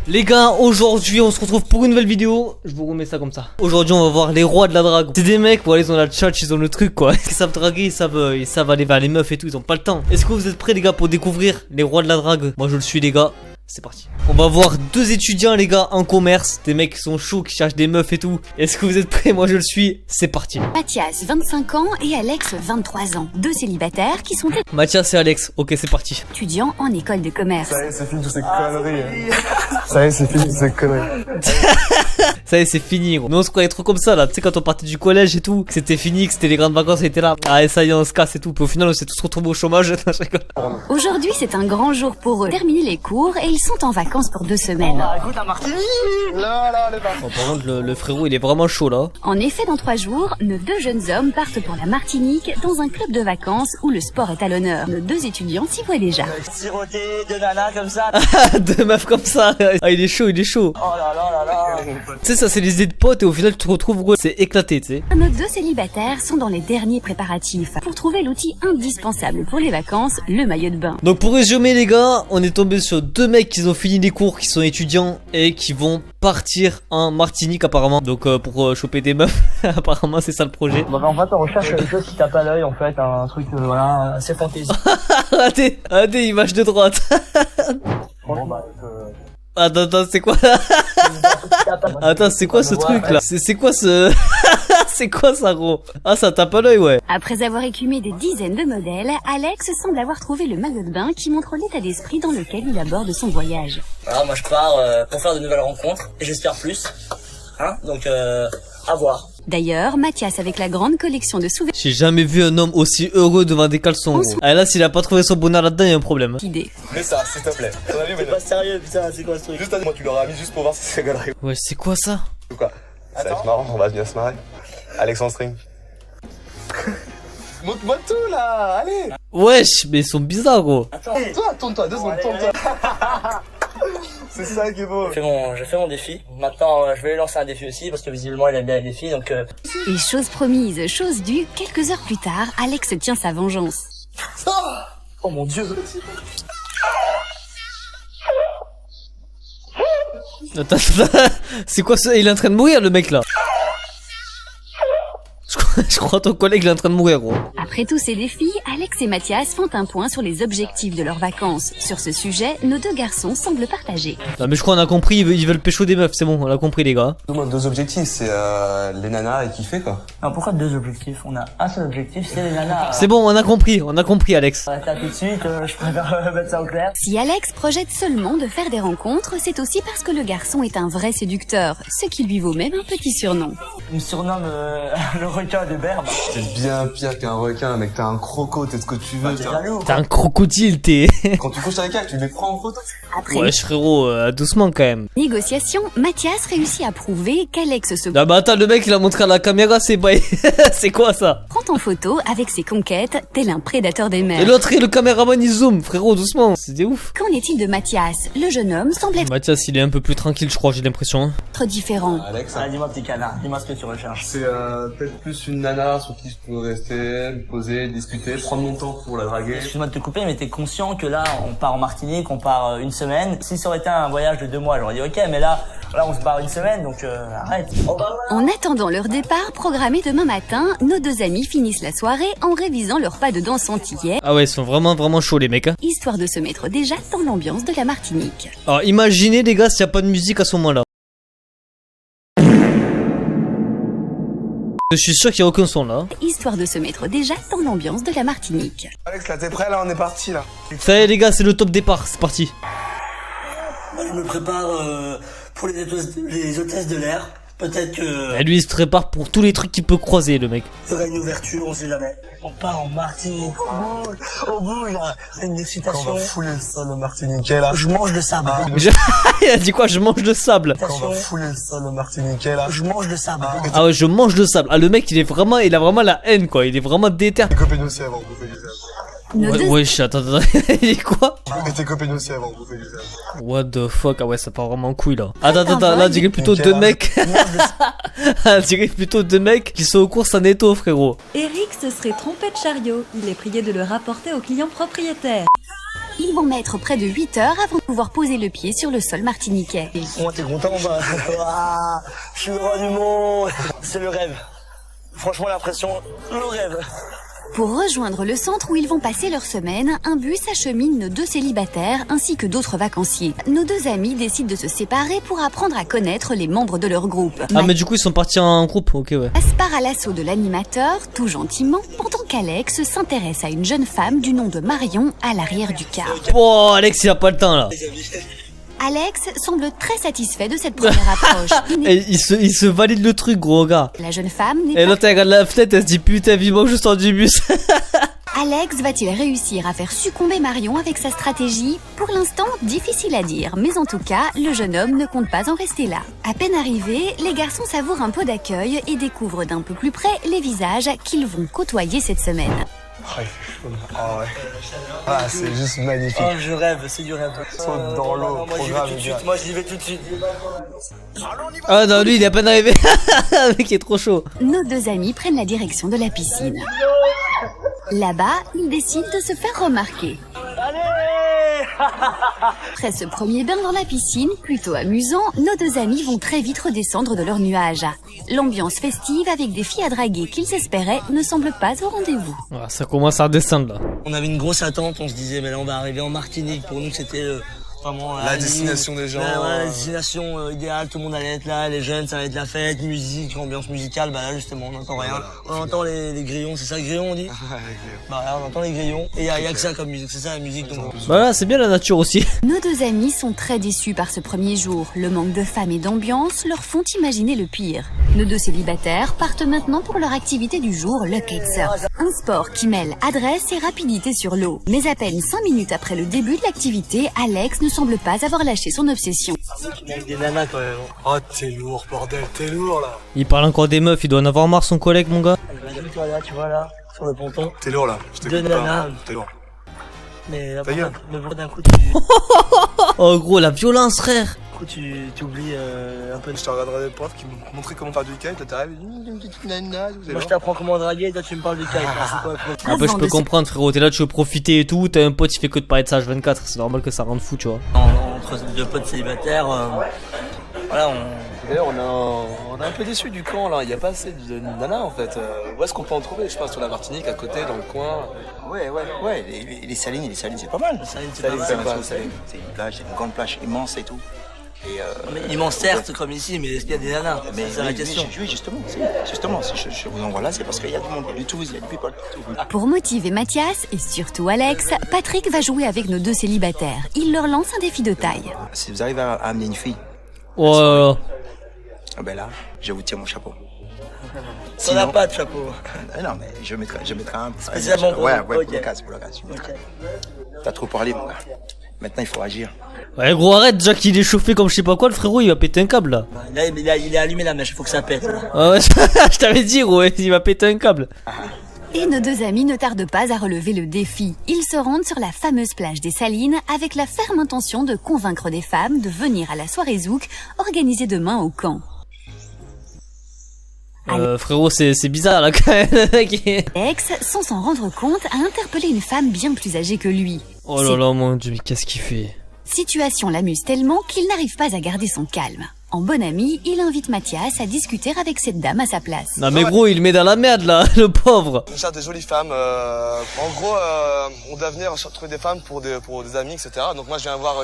Les gars, aujourd'hui on se retrouve pour une nouvelle vidéo. Je vous remets ça comme ça. Aujourd'hui on va voir les rois de la drague. C'est des mecs, voilà, ils ont la chat, ils ont le truc quoi. Ils savent draguer, ils savent aller vers les meufs et tout, ils ont pas le temps. Est-ce que vous êtes prêts les gars pour découvrir les rois de la drague? Moi je le suis les gars. C'est parti. On va voir deux étudiants les gars en commerce. Des mecs qui sont chauds, qui cherchent des meufs et tout. Est-ce que vous êtes prêts? Moi je le suis. C'est parti. Mathias, 25 ans et Alex, 23 ans. Deux célibataires qui sont Mathias et Alex. Ok c'est parti. étudiants en école de commerce. Ça y est, c'est fini toutes ces conneries. Ça y est, c'est fini toutes ces conneries. Ça y est c'est fini gros. Nous on se croyait trop comme ça là. Tu sais quand on partait du collège et tout, que c'était fini, que c'était les grandes vacances, on était là. Ah et ça y est on se casse et tout. Puis au final on s'est tous retrouvés au chômage. Je rigole. Aujourd'hui, c'est un grand jour pour eux. Terminer les cours et ils sont en vacances pour 2 semaines. Écoute, la Martinique. Là, les Bon, par contre le frérot il est vraiment chaud là. En effet, dans 3 jours, nos deux jeunes hommes partent pour la Martinique dans un club de vacances où le sport est à l'honneur. Nos deux étudiants s'y voient déjà. Siroter de nana comme ça. Deux meufs comme ça. Ah il est chaud, il est chaud. Oh là là là là. Tu sais ça c'est les idées de potes et au final tu te retrouves gros. C'est éclaté tu sais. Nos deux célibataires sont dans les derniers préparatifs pour trouver l'outil indispensable pour les vacances, le maillot de bain. Donc pour résumer les gars, on est tombé sur deux mecs qui ont fini les cours, qui sont étudiants et qui vont partir en Martinique apparemment. Donc pour choper des meufs, apparemment c'est ça le projet. Bah, en fait on recherche quelque chose qui tape à l'œil en fait, un truc voilà assez fantaisie. Arrêtez, image de droite. Bon bah Attends, c'est quoi? Attends, c'est quoi ce truc là? C'est quoi ce... C'est quoi ça gros? Ah ça tape à l'œil ouais. Après avoir écumé des dizaines de modèles, Alex semble avoir trouvé le maillot de bain qui montre l'état d'esprit dans lequel il aborde son voyage. voilà, moi je pars pour faire de nouvelles rencontres et j'espère plus. Hein, donc à voir. D'ailleurs, Mathias, avec la grande collection de souvenirs J'ai jamais vu un homme aussi heureux devant des caleçons gros. Ah là s'il a pas trouvé son bonheur là-dedans il y a un problème. idées. Mets ça, s'il te plaît. C'est pas sérieux putain, c'est quoi ce truc? Juste à moi, tu l'auras mis juste pour voir si c'est galerie Ouais c'est quoi ça? ou quoi. Ça va être marrant, on va bien se marrer. Alexandre String. Montre-moi tout là, allez. Wesh mais ils sont bizarres gros. Attends, Toi, tourne-toi, 2 secondes, tourne-toi. C'est ça qui est beau. j'ai fait mon défi. Maintenant je vais lui lancer un défi aussi parce que visiblement il aime bien les défis donc Et chose promise, chose due, quelques heures plus tard, Alex tient sa vengeance. oh mon dieu. Attends, c'est quoi ça? Il est en train de mourir le mec là. Je crois ton collègue il est en train de mourir gros. Après tous ces défis, Alex et Mathias font un point sur les objectifs de leurs vacances. Sur ce sujet, nos deux garçons semblent partagés. Non mais je crois on a compris, ils veulent pécho des meufs, c'est bon, on a compris les gars. Nous, 2 objectifs, c'est les nanas et kiffer quoi. Alors pourquoi 2 objectifs? On a un seul objectif, c'est les nanas. C'est bon, on a compris Alex. Arrêtez tout de suite, je préfère mettre ça au clair. Si Alex projette seulement de faire des rencontres, c'est aussi parce que le garçon est un vrai séducteur, ce qui lui vaut même un petit surnom. Il me surnomme le requin de Berbe. C'est bien pire qu'un requin, mec. T'es un croco, t'es ce que tu veux. T'es jaloux. T'es un crocodile t'es. Quand tu couches avec elle, tu les prends en photo. Après Wesh frérot, doucement quand même. négociation, Mathias réussit à prouver qu'Alex se Non bah attends, le mec il a montré à la caméra, c'est pas... C'est quoi ça? prend en photo avec ses conquêtes, tel un prédateur des Et mers. l'autre le caméraman il zoome, frérot doucement, c'est des ouf. Qu'en est-il de Mathias? Le jeune homme semble Mathias il est un peu plus tranquille je crois, j'ai l'impression. Hein. être différent. Alex, Ah, dis-moi petit canard, dis-moi ce que tu recherches. c'est peut-être plus une nana sur qui je pourrais rester, me poser, discuter, prendre mon temps pour la draguer. Excuse-moi de te couper, mais t'es conscient que là, on part en Martinique, on part 1 semaine. Si ça aurait été un voyage de 2 mois, j'aurais dit ok, mais là on se part 1 semaine, donc arrête. En attendant leur départ, programmé demain matin, nos deux amis finissent la soirée en révisant leur pas de danse antillais, Ah ouais, ils sont vraiment chauds les mecs. Hein. histoire de se mettre déjà dans l'ambiance de la Martinique. Alors imaginez les gars s'il n'y a pas de musique à ce moment là. Je suis sûr qu'il n'y a aucun son là. Histoire de se mettre déjà dans l'ambiance de la Martinique. Alex, là, t'es prêt? Là, on est parti, là. Ça y est les gars, c'est le top départ, c'est parti. Moi, je me prépare pour les hôtesses de l'air. Peut-être que Et lui il se prépare pour tous les trucs qu'il peut croiser le mec. il y aura une ouverture, on sait jamais. On part en Martinique, au bout, là, une Quand on excitation. va fouler le sol au Martiniquais, là. Je mange le sable. Il a dit quoi? Je mange le sable. Quand on va fouler le sol au Martiniquais, là. Je mange le sable. Ah ouais, je mange le sable. Ah le mec il a vraiment la haine quoi, il est vraiment déter. Tes copines aussi avant, vous faites du sable. Nos deux Wesh, attends, il est quoi? Mais tes copines aussi avant, vous faites du sable. What the fuck? Ah ouais, ça part vraiment en couille là. Attends, là, on dirait plutôt Nickel, deux hein. mecs. On dirait plutôt deux mecs qui sont aux courses en étau, frérot. Eric se serait trompé de chariot. Il est prié de le rapporter au client propriétaire. Ils vont mettre près de 8 heures avant de pouvoir poser le pied sur le sol martiniquais. Moi, t'es content, bah. Ah, je suis le roi du monde. C'est le rêve. Franchement, l'impression, le rêve. Pour rejoindre le centre où ils vont passer leur semaine, un bus achemine nos 2 célibataires ainsi que d'autres vacanciers. Nos 2 amis décident de se séparer pour apprendre à connaître les membres de leur groupe. Ah mais du coup ils sont partis en groupe, ok ouais. Mathias part à l'assaut de l'animateur, tout gentiment, pendant qu'Alex s'intéresse à une jeune femme du nom de Marion à l'arrière du car. Oh Alex il a pas le temps là. Alex semble très satisfait de cette première approche. Et il se valide le truc gros gars. La jeune femme n'est Et pas... l'autre elle regarde la fenêtre, elle se dit putain vivement que je sors du bus. Alex va-t-il réussir à faire succomber Marion avec sa stratégie? Pour l'instant, difficile à dire, mais en tout cas, le jeune homme ne compte pas en rester là. À peine arrivés, les garçons savourent un peu d'accueil et découvrent d'un peu plus près les visages qu'ils vont côtoyer cette semaine. Ah, il fait chaud. Ah ouais. Ah, c'est juste magnifique. Oh, je rêve, c'est du rêve. Saute dans l'eau, moi j'y vais tout de suite, moi j'y vais tout de suite. Ah non lui il est à peine arrivé. Le mec est trop chaud. Nos 2 amis prennent la direction de la piscine. Là-bas, ils décident de se faire remarquer. Après ce premier bain dans la piscine, plutôt amusant, nos 2 amis vont très vite redescendre de leur nuage. L'ambiance festive avec des filles à draguer qu'ils espéraient ne semble pas au rendez-vous. Ah, ça commence à redescendre là. On avait une grosse attente, on se disait mais là on va arriver en Martinique. Pour nous c'était vraiment La destination des gens. Ouais, la destination idéale, tout le monde allait être là, les jeunes, ça allait être la fête, musique, ambiance musicale. Bah là justement on n'entend rien. On entend les grillons, c'est ça grillons on dit? Bah là on entend les grillons et y a que ça comme musique, c'est ça la musique donc. Bah là c'est bien la nature aussi. Nos 2 amis sont très déçus par ce premier jour. Le manque de femmes et d'ambiance leur font imaginer le pire. Nos 2 célibataires partent maintenant pour leur activité du jour, le kitesurf. Un sport qui mêle adresse et rapidité sur l'eau. Mais à peine 5 minutes après le début de l'activité, Alex ne semble pas avoir lâché son obsession. Il manque des nanas quand même. Oh, t'es lourd, bordel, t'es lourd là. Il parle encore des meufs, il doit en avoir marre son collègue mon gars. Toi là, tu vois là, sur le ponton. T'es lourd là. Je 2 t'écoute pas. nanas. T'es lourd. Mais Ta gueule. d'un coup tu... Oh gros la violence frère. tu oublies un peu. Je te regarderai des profs qui m'ont montré comment faire du kite, là t'arrives, une petite nana, Moi je t'apprends comment draguer, toi tu me parles du kite. C'est quoi, Après je Avant peux de comprendre frérot, t'es là tu veux profiter et tout, t'as un pote qui fait que de parler de ça H24, c'est normal que ça rende fou tu vois. Entre 2 potes célibataires, voilà D'ailleurs, on est un peu déçus du camp là, il n'y a pas assez de nanas en fait. Où est-ce qu'on peut en trouver? Je pense sur la Martinique, à côté, dans le coin. Ouais, les salines, c'est pas mal. Salines, c'est Salines, pas c'est mal. pas- C'est une plage, c'est une grande plage immense et tout. Et Mais immense certes comme ici, mais est-ce qu'il y a des nanas? C'est la question. Oui, justement, si je vous envoie là, c'est parce qu'il y a du monde, il y a du tourisme, il y a du people partout. Pour motiver Mathias et surtout Alex, Patrick va jouer avec nos 2 célibataires. Il leur lance un défi de taille. Si vous arrivez à amener une fille, Oh là là. ah ben là, je vous tire mon chapeau. Ça n'a pas de chapeau. Non, mais je mettrai un. Spécialement pour Ouais, vous. pour Ok. le cas. T'as trop parlé, mon gars. Maintenant, il faut agir. Ouais gros arrête déjà qu'il est chauffé comme je sais pas quoi, le frérot il va péter un câble là. Là, il a allumé la mèche, il faut que ça pète. Là. Ah ouais, je t'avais dit gros, il va péter un câble. Et nos 2 amis ne tardent pas à relever le défi. Ils se rendent sur la fameuse plage des Salines avec la ferme intention de convaincre des femmes de venir à la soirée Zouk organisée demain au camp. Frérot c'est bizarre là quand même. Alex, sans s'en rendre compte, a interpellé une femme bien plus âgée que lui. Oh là là mon dieu, mais qu'est-ce qu'il fait? Situation l'amuse tellement qu'il n'arrive pas à garder son calme. En bon ami, il invite Mathias à discuter avec cette dame à sa place. Non mais gros il met dans la merde là, le pauvre. On cherche des jolies femmes. En gros, on doit venir trouver des femmes pour des amis, etc. Donc moi, je viens voir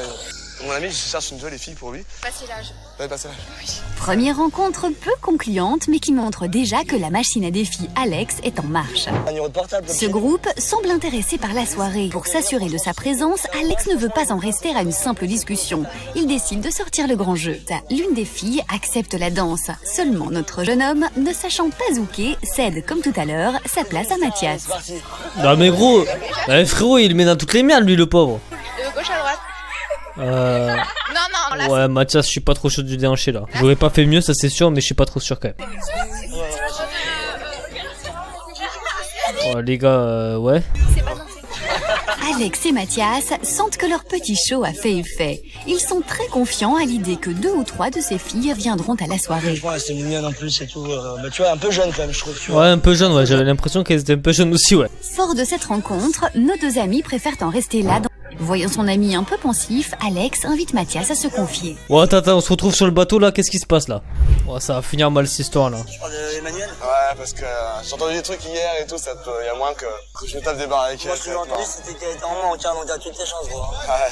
mon ami, je cherche une jolie fille pour lui. Passer l'âge. Ouais, passer l'âge. Première rencontre peu concluante, mais qui montre déjà que la machine à défi Alex est en marche. Un numéro de portable. Ce groupe semble intéressé par la soirée. Pour s'assurer de sa présence, Alex ne veut pas en rester à une simple discussion. Il décide de sortir le grand jeu. L'une des filles accepte la danse. Seulement notre jeune homme, ne sachant pas zouker, cède comme tout à l'heure sa place à Mathias. Non mais gros, frérot il met dans toutes les merdes lui le pauvre. De gauche à droite. Non, là, Ouais Mathias je suis pas trop chaud du déhanché là. J'aurais pas fait mieux ça c'est sûr, mais je suis pas trop sûr quand même. Oh les gars ouais. Alex et Mathias sentent que leur petit show a fait effet. Ils sont très confiants à l'idée que 2 ou 3 de ces filles viendront à la soirée. Ouais, c'est mignonne en plus et tout. Mais tu vois, un peu jeune quand même, je trouve. Tu vois. Ouais un peu jeune ouais, j'avais l'impression qu'elles étaient un peu jeunes aussi ouais. Fort de cette rencontre, nos 2 amis préfèrent en rester là. Voyant son ami un peu pensif, Alex invite Mathias à se confier. Oh, attends, on se retrouve sur le bateau là, qu'est-ce qui se passe là? Oh, ça va finir mal cette histoire là. Tu parles d'Emmanuel? Ouais, parce que j'ai entendu des trucs hier et tout, il y a moins que je me tape des barres avec elle. Moi, ce que j'ai entendu, c'était qu'elle était en manque, hein, donc t'as toutes tes chances, gros. Ouais.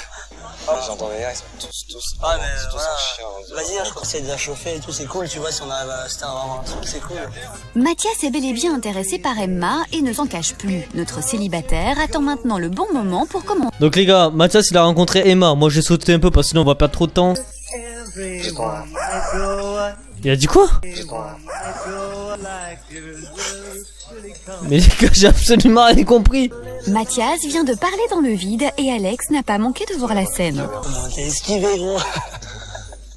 J'ai entendu hier, ils sont tous Ah, mais tous voilà. en chien. Vas-y, hein, je crois que c'est déjà chauffé et tout, c'est cool, tu vois, si on arrive à se avoir un truc, c'est cool. Mathias est bel et bien intéressé par Emma et ne s'en cache plus. Notre célibataire attend maintenant le bon moment pour commencer. Donc les gars, Mathias il a rencontré Emma. Moi j'ai sauté un peu parce que sinon on va perdre trop de temps. Il a dit quoi? Mais les gars, j'ai absolument rien compris. Mathias vient de parler dans le vide et Alex n'a pas manqué de voir la scène. Comment t'es esquivé, gros?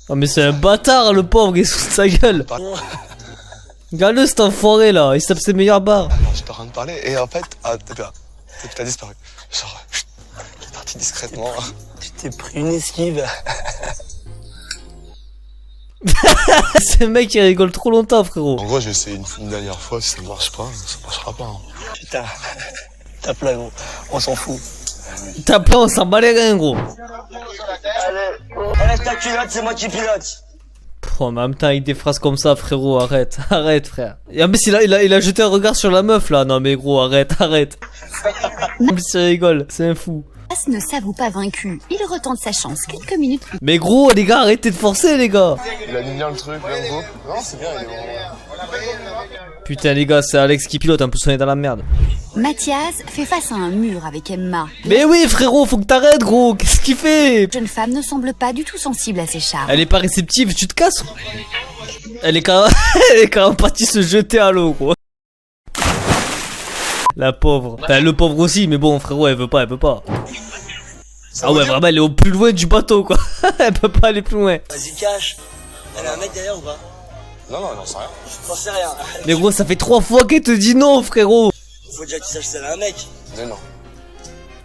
Oh mais c'est un bâtard le pauvre, il se fout de sa gueule. Regarde-le cet enfoiré là, il se tape ses meilleures barres. Non, j'étais en train de parler et en fait, t'as disparu. Genre, t'es parti discrètement. Tu t'es pris une esquive. Ce mec il rigole trop longtemps frérot. En gros, j'ai essayé une dernière fois, si ça ne marche pas, ça marchera pas. Hein. Putain, tape là, gros. On s'en fout. T'as plein, on s'en bat les reins gros. Allez, laisse ta culotte, c'est moi qui pilote. Oh, mais en même temps avec des phrases comme ça frérot, arrête, arrête frère. Et en plus il a jeté un regard sur la meuf là, non mais gros arrête. En plus il rigole, c'est un fou. Mathias ne s'avoue pas vaincu. Il retente sa chance quelques minutes plus tard. Mais gros les gars, arrêtez de forcer les gars. Il a mis bien le truc, même gros. Non, c'est bien, il est bon. Putain les gars, c'est Alex qui pilote, en plus on est dans la merde. Mathias fait face à un mur avec Emma. Mais oui frérot, faut que t'arrêtes gros, qu'est-ce qu'il fait? La jeune femme ne semble pas du tout sensible à ses charmes. Elle est pas réceptive, tu te casses. Elle est quand même partie se jeter à l'eau gros. La pauvre. Enfin, le pauvre aussi, mais bon frérot, elle veut pas. Ah ouais vraiment, elle est au plus loin du bateau quoi. Elle peut pas aller plus loin. Vas-y, cache. Elle a un mec derrière ou pas? Non, j'en sais rien. J'en sais rien. Mais gros, ça fait 3 fois qu'elle te dit non frérot. Faut déjà que tu saches si elle a un mec. Mais non.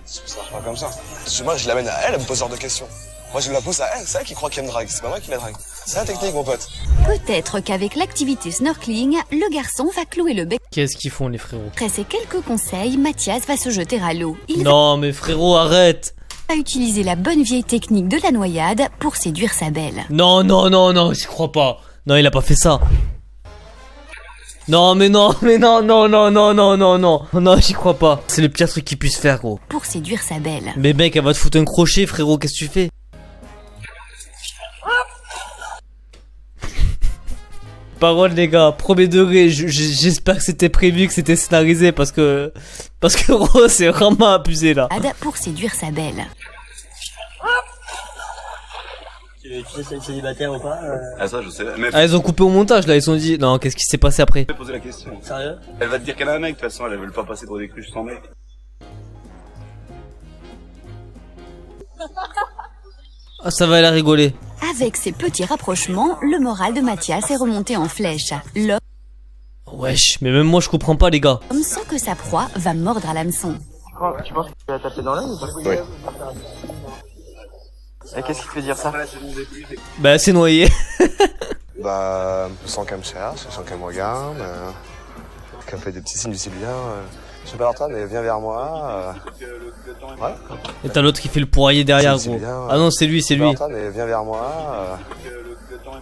Ça marche pas comme ça. Parce que moi, je l'amène à elle, elle me pose ce genre de questions. Moi, je la pose à elle, c'est elle qui croit qu'elle me drague, c'est pas moi qui la drague. C'est la technique, mon pote. Peut-être qu'avec l'activité snorkeling, le garçon va clouer le bec. Qu'est-ce qu'ils font les frérots? Après ces quelques conseils, Mathias va se jeter à l'eau. Il Non mais frérot, arrête. va utiliser la bonne vieille technique de la noyade pour séduire sa belle. Non, j'y crois pas. Non, il a pas fait ça. Non, non, j'y crois pas. C'est le pire truc qu'il puisse faire, gros. Pour séduire sa belle. Mais mec, elle va te foutre un crochet, frérot, qu'est-ce que tu fais? Parole les gars, premier degré, j'espère que c'était prévu, que c'était scénarisé parce que gros c'est vraiment abusé là. Pour séduire sa belle. Tu sais si elle est célibataire ou pas? Ah ça je sais, mais Ah ils ont coupé au montage là, ils se sont dit non qu'est-ce qui s'est passé après? faut poser la question. Sérieux? Elle va te dire qu'elle a un mec, de toute façon elle veut pas passer pour des cruches sans mec. Ah ça va, elle a rigolé. Avec ces petits rapprochements, le moral de Mathias est remonté en flèche. L'homme Wesh, mais même moi je comprends pas les gars. sent que sa proie va mordre à l'hameçon. Tu penses que tu vas taper dans l'œil ou pas? Oui. Et qu'est-ce qui te fait dire ça? Bah c'est noyé. Bah, je sens qu'elle me cherche, je sens qu'elle me regarde, qu'elle me fait des petits signes du cellulaire. Je sais pas Antoine, mais viens vers moi. Voilà. Et t'as l'autre qui fait le poirier derrière C'est gros. bien, Ah non c'est lui, c'est lui. Antoine, mais viens vers moi.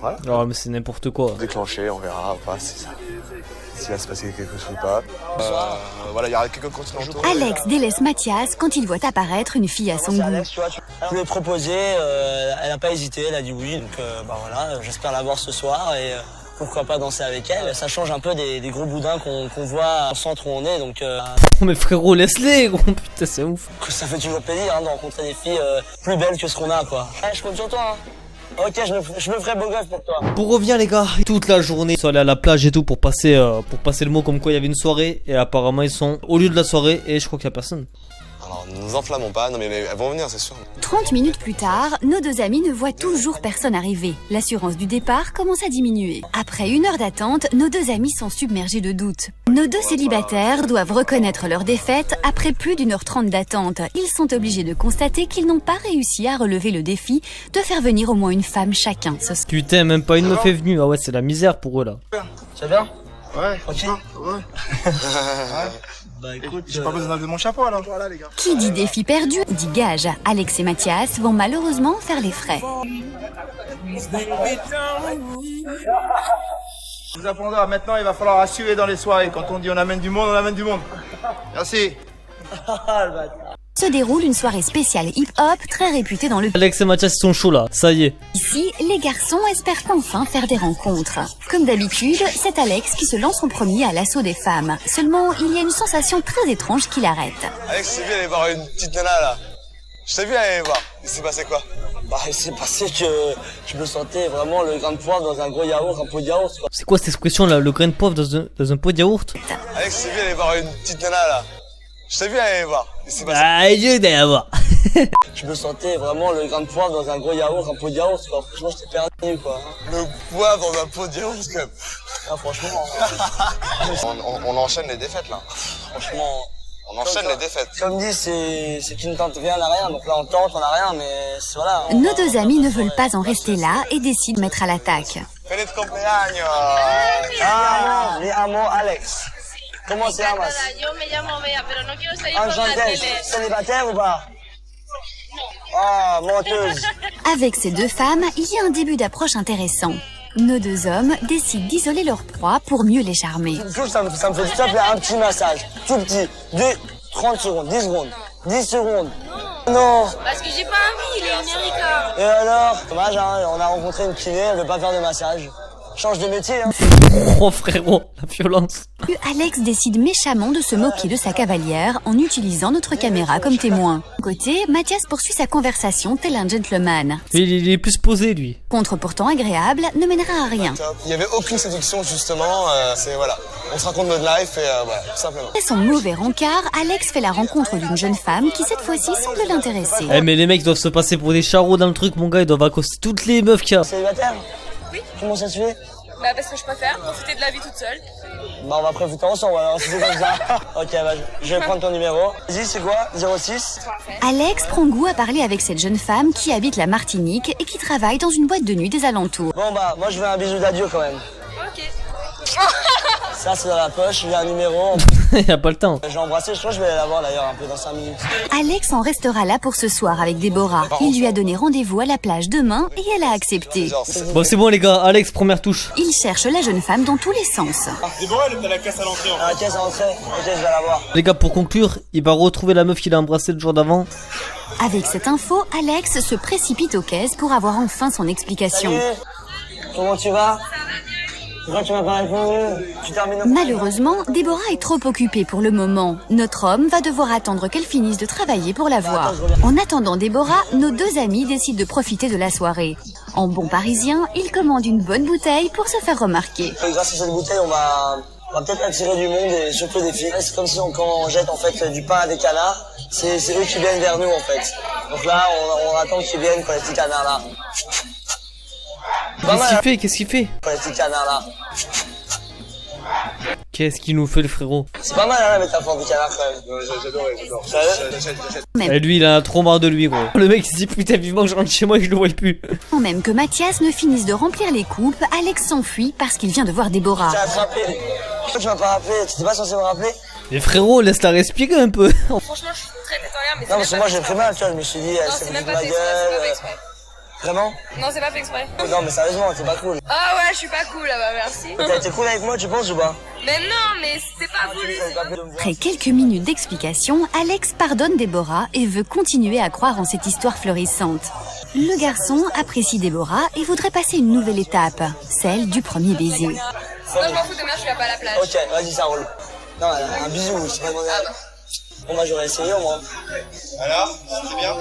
Voilà. Oh mais c'est n'importe quoi. Déclencher, on verra ou pas si ça. S'il va se passer quelque chose ou pas. Voilà, il y aura quelques continentaux. Alex délaisse Mathias quand il voit apparaître une fille à son C'est goût. Alex, tu vois. Je lui ai proposé, elle a pas hésité, elle a dit oui. Donc bah voilà, j'espère la voir ce soir et pourquoi pas danser avec elle. Ça change un peu des gros boudins qu'on voit au centre où on est. Donc Mais frérot laisse-les gros, putain c'est ouf. ça fait toujours plaisir hein, de rencontrer des filles plus belles que ce qu'on a quoi. Ouais, je compte sur toi. Hein. Ok, je me ferai beau gosse pour toi. Pour revenir les gars, toute la journée ils sont allés à la plage et tout pour passer le mot comme quoi il y avait une soirée. Et apparemment ils sont au lieu de la soirée et je crois qu'il y a personne. Alors, ne nous enflammons pas, non mais elles vont venir, c'est sûr. 30 minutes plus tard, nos deux amis ne voient toujours personne arriver. L'assurance du départ commence à diminuer. Après 1 heure d'attente, nos deux amis sont submergés de doutes. Nos deux célibataires doivent reconnaître leur défaite après plus d'1h30 d'attente. Ils sont obligés de constater qu'ils n'ont pas réussi à relever le défi de faire venir au moins une femme chacun. Putain, même pas une meuf est venue. Ah ouais, c'est la misère pour eux là. Tu vas bien? Ouais. Tranquille? Ouais. Bah écoute, J'ai pas besoin de mon chapeau alors. Voilà les gars. Qui dit défi perdu, dit gage. Alex et Mathias vont malheureusement faire les frais. Vous apprendra maintenant, il va falloir assurer dans les soirées. Quand on dit on amène du monde, on amène du monde. Merci. Se déroule une soirée spéciale hip-hop très réputée dans le pays. Alex et Mathias sont chauds là, ça y est. Ici, les garçons espèrent enfin faire des rencontres. Comme d'habitude, c'est Alex qui se lance en premier à l'assaut des femmes. Seulement, il y a une sensation très étrange qui l'arrête. Alex, j'ai vu aller voir une petite nana là. Je t'ai vu aller voir. Il s'est passé quoi? bah il s'est passé que je me sentais vraiment le grain de poivre dans un gros yaourt, un pot de yaourt quoi. C'est quoi cette expression là, le grain de poivre dans un pot de yaourt? Alex, j'ai vu aller voir une petite nana là. Je t'ai vu aller voir. Il s'est passé. Ah, Dieu d'aller voir. Je me sentais vraiment le grain de poivre dans un gros yaourt, un pot de yaourt quoi. Franchement j'étais perdu quoi. Le poivre dans un pot de yaourt quand même. Ah, franchement, On enchaîne les défaites là. franchement. On enchaîne les défaites. Comme dit, c'est qui ne tente rien n'a rien. Donc là on tente, on a rien, mais voilà. Nos deux amis ne veulent pas en rester là et décident de mettre à l'attaque. Feliz cumpleaños. Ah, mi amo Alex. ¿Cómo se llamas? Yo me llamo Bea, pero no quiero salir por la Enchanté. tele. Célibataire ou pas? Ah, menteuse. Avec ces deux femmes, il y a un début d'approche intéressant. Nos deux hommes décident d'isoler leur proie pour mieux les charmer. Tout ça me fait s'il te plaît un petit massage. Tout petit. 30 secondes, 10 secondes. 10 secondes. Non. Parce que j'ai pas envie, il est Erika. Et alors? Dommage, hein, on a rencontré une kiné, elle veut pas faire de massage. Change de métier, hein. Oh frérot, la violence. Alex décide méchamment de se moquer de sa cavalière en utilisant notre caméra comme témoin. De côté, Mathias poursuit sa conversation tel un gentleman. Il est plus posé lui. Contre pourtant agréable, ne mènera à rien. Il n'y avait aucune séduction justement. C'est voilà. On se raconte notre life et voilà, tout simplement. Après son mauvais rencard, Alex fait la rencontre d'une jeune femme qui cette fois-ci semble l'intéresser. Eh mais les mecs doivent se passer pour des charros dans le truc mon gars, ils doivent accoster toutes les meufs qu'il y a. Célibataire? Oui. Comment ça se fait? Bah parce que je préfère profiter de la vie toute seule. Bah on va profiter ensemble alors si c'est comme ça. Ok, bah je vais prendre ton numéro. Vas-y, c'est quoi? 06? Alex prend goût à parler avec cette jeune femme qui habite la Martinique et qui travaille dans une boîte de nuit des alentours. Bon bah moi je veux un bisou d'adieu quand même. Ok. Ça c'est dans la poche, j'ai un numéro. Il y a pas le temps. Je vais embrasser, je crois que je vais aller la voir d'ailleurs un peu dans 5 minutes. Alex en restera là pour ce soir avec Déborah. Il lui a donné rendez-vous à la plage demain et elle a accepté. Bon c'est bon les gars, Alex première touche. Il cherche la jeune femme dans tous les sens. Déborah, elle est à la caisse à l'entrée. À la caisse à l'entrée, ok je vais la voir. Les gars pour conclure, il va retrouver la meuf qu'il a embrassée le jour d'avant. Avec cette info, Alex se précipite aux caisses pour avoir enfin son explication. Salut, comment tu vas? Pourquoi tu m'as pas répondu? Tu termines au... Malheureusement, Déborah est trop occupée pour le moment. Notre homme va devoir attendre qu'elle finisse de travailler pour la voir. En attendant Déborah, nos deux amis décident de profiter de la soirée. En bon parisien, ils commandent une bonne bouteille pour se faire remarquer. Grâce à cette bouteille, on va peut-être attirer du monde et surtout des filles. C'est comme si quand on jette en fait du pain à des canards, c'est eux qui viennent vers nous en fait. Donc là, on attend qu'ils viennent pour les petits canards là. Qu'est-ce qu'il fait Pour les petits canards là. Qu'est-ce qu'il nous fait le frérot? C'est pas mal hein, la métaphore du canard quand même. J'adore. Sérieux? Et lui il en a trop marre de lui gros. Le mec il se dit putain vivement que je rentre chez moi et que je le vois plus. Avant même que Mathias ne finisse de remplir les coupes, Alex s'enfuit parce qu'il vient de voir Déborah. Tu as attrapé. Pourquoi tu m'as pas rappelé? Tu t'es pas censé me rappeler? Mais frérot laisse-la respirer un peu. Franchement, je suis très détendue, mais Non parce que moi j'ai pris mal, tu vois, je me suis dit, elle s'est c'est foutue même de pas ma fait exprès, c'est pas fait gueule. exprès. Vraiment? Non, c'est pas fait exprès. Non mais sérieusement, c'est pas cool. Ah ouais, je suis pas cool là-bas, merci. T'as été cool avec moi, tu penses ou pas? Mais non, mais c'était pas voulu. Après quelques minutes d'explication, Alex pardonne Déborah et veut continuer à croire en cette histoire florissante. Le garçon apprécie Déborah et voudrait passer une nouvelle étape, celle du premier baiser. Non, je m'en fous, demain je suis pas à la plage. Ok, vas-y, ça roule. Non, un bisou, je t'ai pas demandé. Bon, bah, j'aurais essayé, au moins. Alors, c'était bien?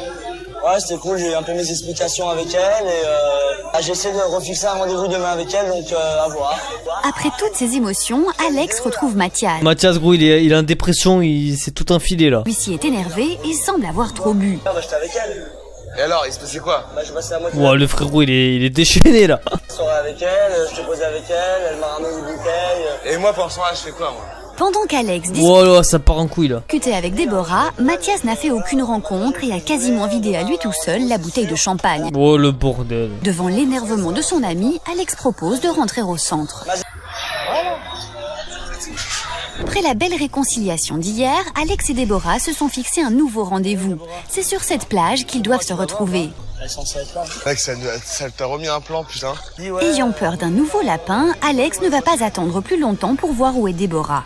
Ouais, c'était cool, j'ai eu un peu mes explications avec elle et j'ai essayé de refixer un rendez-vous demain avec elle, donc à voir. Après toutes ces émotions, Alex retrouve Mathias. Mathias gros il est en dépression, il s'est tout enfilé là. Celui-ci est énervé et semble avoir trop bu. Ah, bah, j'étais avec elle. Et alors, il se passait quoi? Bah, je passais la moitié. Ouah le frérot il est déchaîné là. Je soirée avec elle, je te posais avec elle, elle m'a ramené des bouteilles. Et moi, pendant ce temps-là, je fais quoi moi? Pendant qu'Alex Ouah là ça part en couille là. discutait avec Déborah, Mathias n'a fait aucune rencontre et a quasiment vidé à lui tout seul la bouteille de champagne. Oh le bordel. Devant l'énervement de son ami, Alex propose de rentrer au centre. Après la belle réconciliation d'hier, Alex et Déborah se sont fixés un nouveau rendez-vous. C'est sur cette plage qu'ils doivent se retrouver. Elle est censée être là. Mec, ça t'a remis un plan, putain. Dis ouais. Ayant peur d'un nouveau lapin, Alex ne va pas attendre plus longtemps pour voir où est Déborah.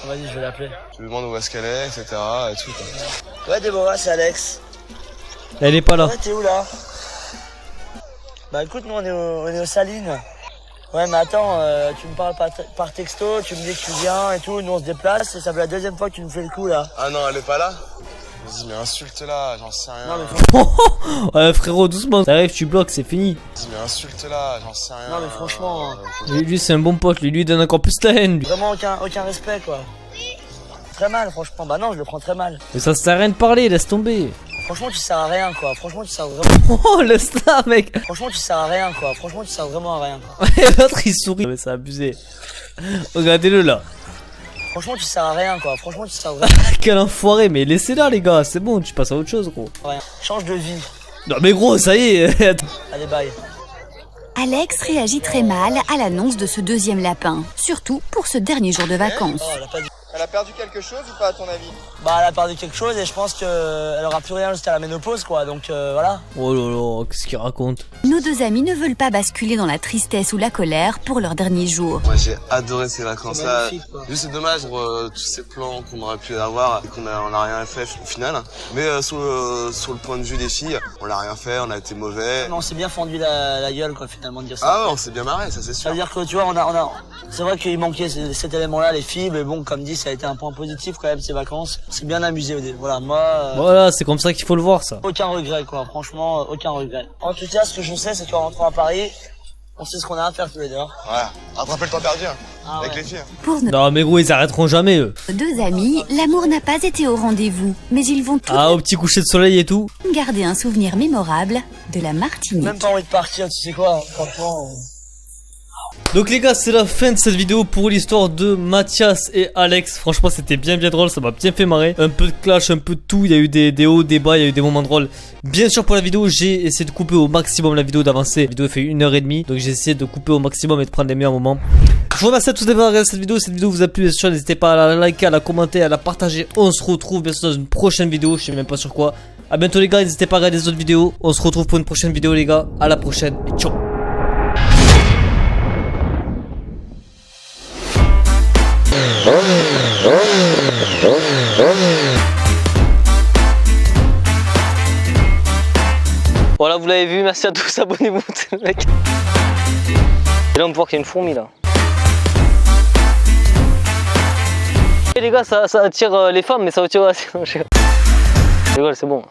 Vas-y, je vais l'appeler. Tu lui demandes où est-ce qu'elle est, etc. Et tout. Quoi. Ouais, Déborah, c'est Alex. Elle est pas là. Ouais, t'es où là? Bah écoute, nous on est aux Salines. Ouais, mais attends, tu me parles par texto, tu me dis que tu viens et tout, nous on se déplace et ça fait la deuxième fois que tu nous fais le coup là. Ah non, elle est pas là? Vas-y, mais insulte-la, j'en sais rien. Non, mais Ouais, frérot, doucement. T'arrives, tu bloques, c'est fini. Vas-y, mais insulte-la, j'en sais rien. Non, mais franchement. Lui c'est un bon pote. Lui donne encore plus la haine. Lui. Vraiment aucun respect quoi. Très mal, franchement. Bah non, je le prends très mal. Mais ça sert à rien de parler, laisse tomber. Franchement, tu sers à rien quoi. Franchement, tu sers vraiment. Oh, laisse-la, mec. Franchement, tu sers à rien quoi. Franchement, tu sers vraiment à rien. Ouais, l'autre il sourit. Mais c'est abusé. Regardez-le là. Franchement, tu sers à rien quoi. Franchement, tu sers vraiment Quel enfoiré. Mais laissez-la, les gars. C'est bon, tu passes à autre chose, gros. à rien. Change de vie. Non, mais gros, ça y est. Allez, bye. Alex réagit très mal à l'annonce de ce deuxième lapin, surtout pour ce dernier jour de vacances. Oh, elle a pas dit. Elle a perdu quelque chose ou pas à ton avis? Bah, elle a perdu quelque chose et je pense qu'elle aura plus rien jusqu'à la ménopause quoi. Donc voilà. Oh là là, qu'est-ce qu'il raconte? Nos deux amis ne veulent pas basculer dans la tristesse ou la colère pour leur dernier jour. Moi, j'ai adoré ces vacances-là. magnifique, quoi. Juste, c'est dommage pour tous ces plans qu'on aurait pu avoir et qu'on a rien fait au final. Mais sur le point de vue des filles, on l'a rien fait, on a été mauvais. On s'est bien fendu la gueule quoi finalement de dire ça. Ah ouais, on s'est bien marré, ça c'est sûr. C'est-à-dire que tu vois, c'est vrai qu'il manquait cet élément-là, les filles, mais bon, comme dit, ça a été un point positif quand même ces vacances. C'est bien amusé. Voilà, moi. Voilà, c'est comme ça qu'il faut le voir, ça. Aucun regret quoi, franchement, aucun regret. En tout cas, ce que je sais, c'est qu'en rentrant à Paris, on sait ce qu'on a à faire tous les deux. Hein. Ouais, rattraper le temps perdu hein, Ah, avec ouais. les filles. Pour nos Non, mais gros, ils arrêteront jamais, eux. deux amis, l'amour n'a pas été au rendez-vous, mais ils vont tous Ah, au petit coucher de soleil et tout. garder un souvenir mémorable de la Martinique. Même pas envie de partir, tu sais quoi, franchement. Donc les gars, c'est la fin de cette vidéo pour l'histoire de Mathias et Alex. Franchement, c'était bien drôle, ça m'a bien fait marrer. Un peu de clash, un peu de tout. Il y a eu des hauts, des bas, il y a eu des moments drôles. Bien sûr, pour la vidéo, j'ai essayé de couper au maximum la vidéo, d'avancer. La vidéo fait 1h30, donc j'ai essayé de couper au maximum et de prendre les meilleurs moments. Je vous remercie à tous d'avoir regardé cette vidéo. Cette vidéo vous a plu, bien sûr, n'hésitez pas à la liker, à la commenter, à la partager. On se retrouve bien sûr dans une prochaine vidéo, je sais même pas sur quoi. A bientôt les gars, n'hésitez pas à regarder les autres vidéos. On se retrouve pour une prochaine vidéo les gars. À la prochaine et ciao. Voilà, vous l'avez vu, merci à tous, abonnez-vous, mec. Et là on peut voir qu'il y a une fourmi là. Et les gars, ça attire les femmes, mais ça attire... Je rigole, c'est bon.